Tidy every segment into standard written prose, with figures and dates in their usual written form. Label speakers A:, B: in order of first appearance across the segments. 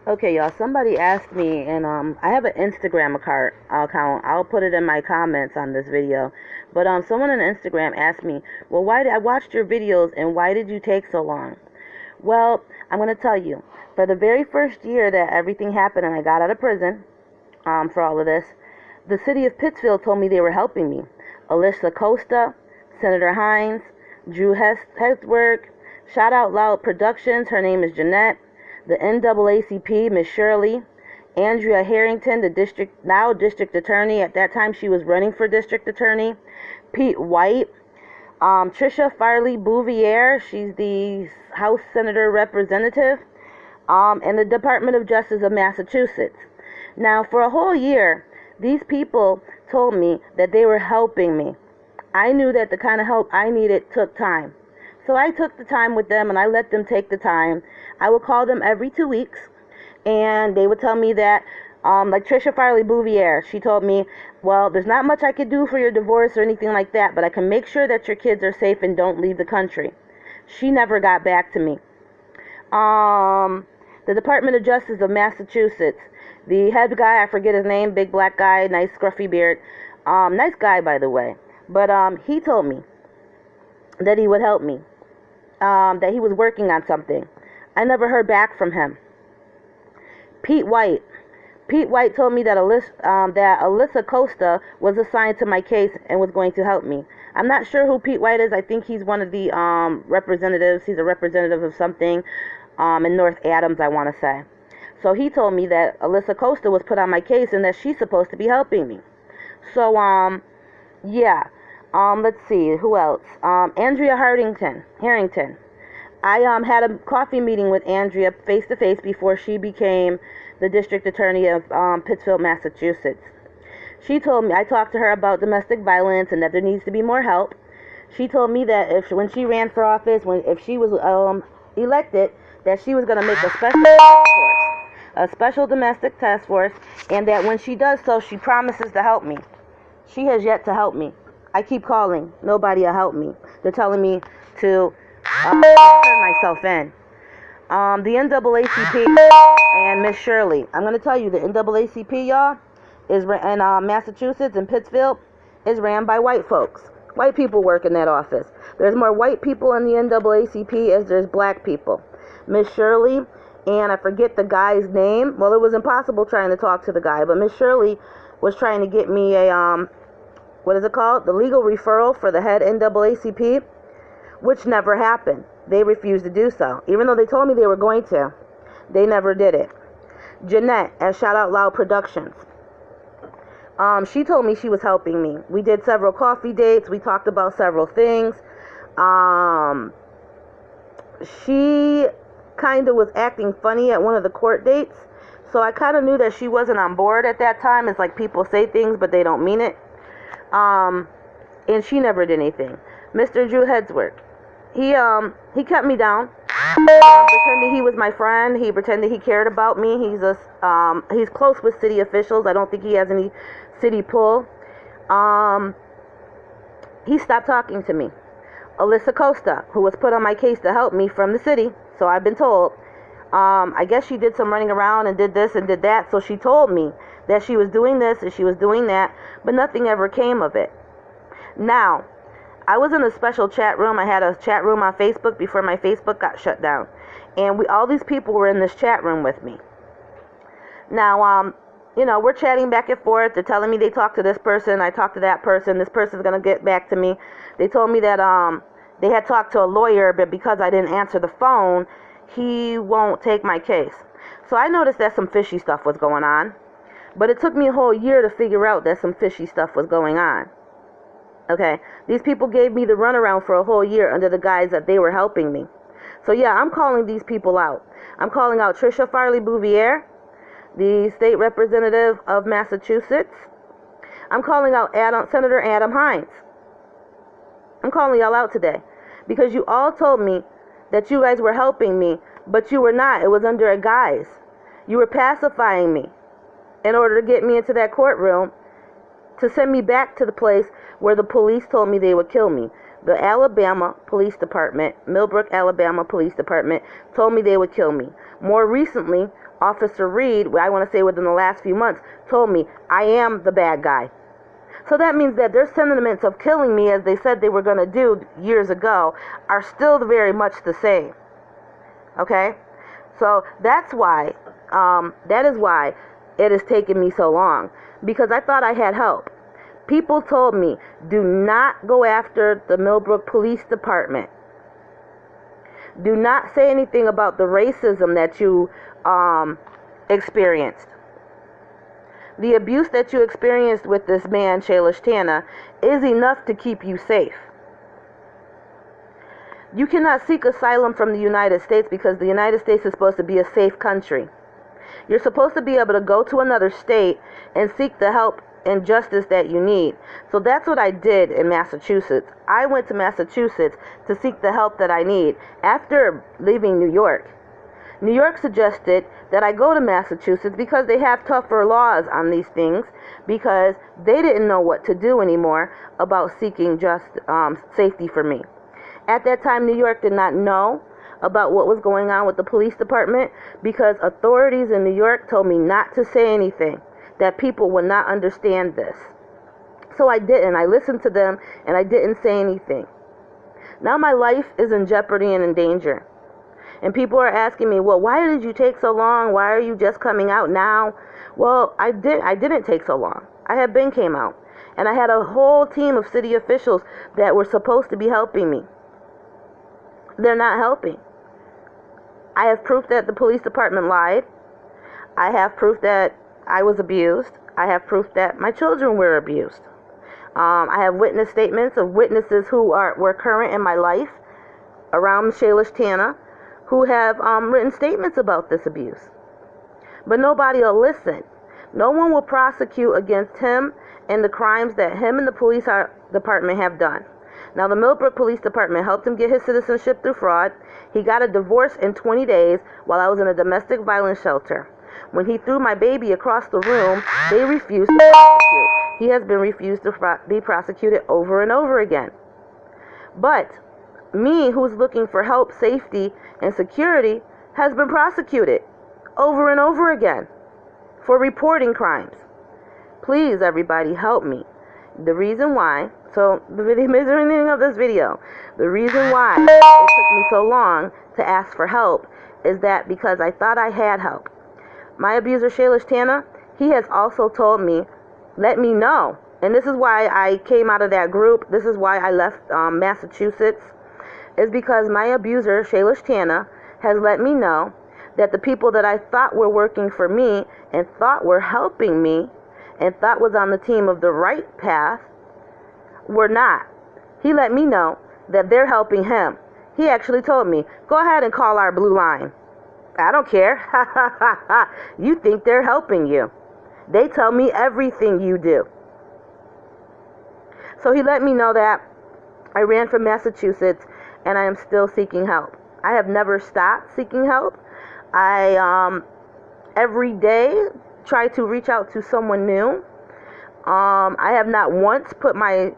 A: Okay, y'all. Somebody asked me, and I have an Instagram account. I'll put it in my comments on this video. But someone on Instagram asked me, well, why did I watched your videos, and why did you take so long? Well, I'm gonna tell you. For the very first year that everything happened, and I got out of prison, for all of this, the city of Pittsfield told me they were helping me. Alyssa Costa, Senator Hines, Drew Heswork, Shout Out Loud Productions. Her name is Jeanette. The NAACP, Miss Shirley, Andrea Harrington, the district attorney. At that time, she was running for district attorney. Pete White, Trisha Farley Bouvier, she's the House Senator Representative, and the Department of Justice of Massachusetts. Now, for a whole year, these people told me that they were helping me. I knew that the kind of help I needed took time. So I took the time with them and I let them take the time. I would call them every 2 weeks and they would tell me that, like Trisha Farley Bouvier, she told me, well, there's not much I could do for your divorce or anything like that, but I can make sure that your kids are safe and don't leave the country. She never got back to me. The Department of Justice of Massachusetts, the head guy, I forget his name, big black guy, nice scruffy beard, nice guy by the way, but he told me that he would help me. That he was working on something. I never heard back from him. Pete White told me that Alyssa Costa was assigned to my case and was going to help me. I'm not sure who Pete White is. I think he's one of the representatives. He's a representative of something in North Adams, I want to say. So he told me that Alyssa Costa was put on my case and that she's supposed to be helping me. So, yeah. Let's see, who else? Andrea Harrington. I had a coffee meeting with Andrea face to face before she became the district attorney of Pittsfield, Massachusetts. She told me, I talked to her about domestic violence and that there needs to be more help. She told me that when she ran for office, if she was elected, that she was going to make a special domestic task force, and that when she does so, she promises to help me. She has yet to help me. I keep calling. Nobody will help me. They're telling me to turn myself in. The NAACP and Miss Shirley. I'm going to tell you, the NAACP, y'all, is in Massachusetts and Pittsfield, is ran by white folks. White people work in that office. There's more white people in the NAACP as there's black people. Miss Shirley, and I forget the guy's name. Well, it was impossible trying to talk to the guy, but Miss Shirley was trying to get me a what is it called? The legal referral for the head NAACP, which never happened. They refused to do so. Even though they told me they were going to, they never did it. Jeanette at Shout Out Loud Productions. She told me she was helping me. We did several coffee dates. We talked about several things. She kind of was acting funny at one of the court dates. So I kind of knew that she wasn't on board at that time. It's like people say things, but they don't mean it. And she never did anything. Mr. Drew Heswork, he kept me down. Pretended he was my friend. He pretended he cared about me. He's close with city officials. I don't think he has any city pull. He stopped talking to me. Alyssa Costa, who was put on my case to help me from the city, so I've been told. I guess she did some running around and did this and did that, so she told me that she was doing this and she was doing that, but nothing ever came of it. Now, I was in a special chat room. I had a chat room on Facebook before my Facebook got shut down, and all these people were in this chat room with me. Now, we're chatting back and forth. They're telling me they talked to this person, I talked to that person, this person's going to get back to me. They told me that they had talked to a lawyer, but because I didn't answer the phone, he won't take my case. So I noticed that some fishy stuff was going on. But it took me a whole year to figure out that some fishy stuff was going on. Okay? These people gave me the runaround for a whole year under the guise that they were helping me. So yeah, I'm calling these people out. I'm calling out Trisha Farley Bouvier, the state representative of Massachusetts. I'm calling out Senator Adam Hines. I'm calling y'all out today because you all told me that you guys were helping me, but you were not. It was under a guise. You were pacifying me in order to get me into that courtroom to send me back to the place where the police told me they would kill me. The Alabama Police Department, Millbrook, Alabama Police Department, told me they would kill me. More recently, Officer Reed, I want to say within the last few months, told me I am the bad guy. So that means that their sentiments of killing me, as they said they were going to do years ago, are still very much the same. Okay? So that's why, that is why it has taken me so long. Because I thought I had help. People told me, do not go after the Millbrook Police Department. Do not say anything about the racism that you experienced. The abuse that you experienced with this man, Shalish Tana, is enough to keep you safe. You cannot seek asylum from the United States because the United States is supposed to be a safe country. You're supposed to be able to go to another state and seek the help and justice that you need. So that's what I did in Massachusetts. I went to Massachusetts to seek the help that I need after leaving New York. New York suggested that I go to Massachusetts because they have tougher laws on these things, because they didn't know what to do anymore about seeking just safety for me. At that time, New York did not know about what was going on with the police department because authorities in New York told me not to say anything, that people would not understand this. So I didn't. I listened to them and I didn't say anything. Now my life is in jeopardy and in danger. And people are asking me, well, why did you take so long? Why are you just coming out now? Well, I didn't take so long. I had been came out. And I had a whole team of city officials that were supposed to be helping me. They're not helping. I have proof that the police department lied. I have proof that I was abused. I have proof that my children were abused. I have witness statements of witnesses who were current in my life around Shalish Tana, who have written statements about this abuse. But nobody will listen. No one will prosecute against him and the crimes that him and the police department have done. Now, the Millbrook Police Department helped him get his citizenship through fraud. He got a divorce in 20 days while I was in a domestic violence shelter. When he threw my baby across the room, they refused to prosecute. He has been refused to be prosecuted over and over again. But me, who's looking for help, safety, and security, has been prosecuted over and over again for reporting crimes. Please, everybody, help me. The reason why, so the beginning of this video, the reason why it took me so long to ask for help is that because I thought I had help. My abuser, Shalish Tana, he has also told me, let me know. And this is why I came out of that group. This is why I left Massachusetts. Is because my abuser, Shalish Tana, has let me know that the people that I thought were working for me and thought were helping me and thought was on the team of the right path were not. He let me know that they're helping him. He actually told me, go ahead and call our blue line. I don't care. Ha ha ha ha. You think they're helping you. They tell me everything you do. So he let me know that I ran from Massachusetts and I am still seeking help. I have never stopped seeking help. I every day try to reach out to someone new. I have not once put my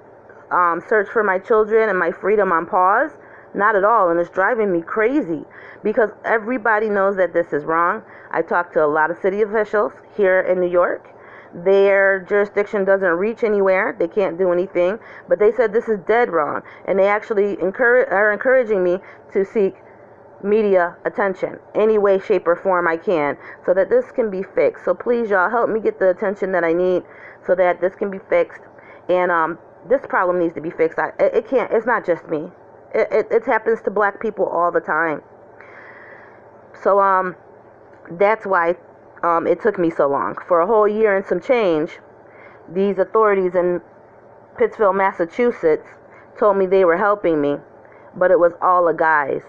A: search for my children and my freedom on pause. Not at all, and it's driving me crazy because everybody knows that this is wrong. I talked to a lot of city officials here in New York. Their jurisdiction doesn't reach anywhere. They can't do anything, but they said this is dead wrong, and they actually are encouraging me to seek media attention any way, shape, or form I can so that this can be fixed. So please, y'all, help me get the attention that I need so that this can be fixed. And this problem needs to be fixed. It can't. It's not just me. It happens to black people all the time. So that's why it took me so long. For a whole year and some change, these authorities in Pittsfield, Massachusetts told me they were helping me, but it was all a guise.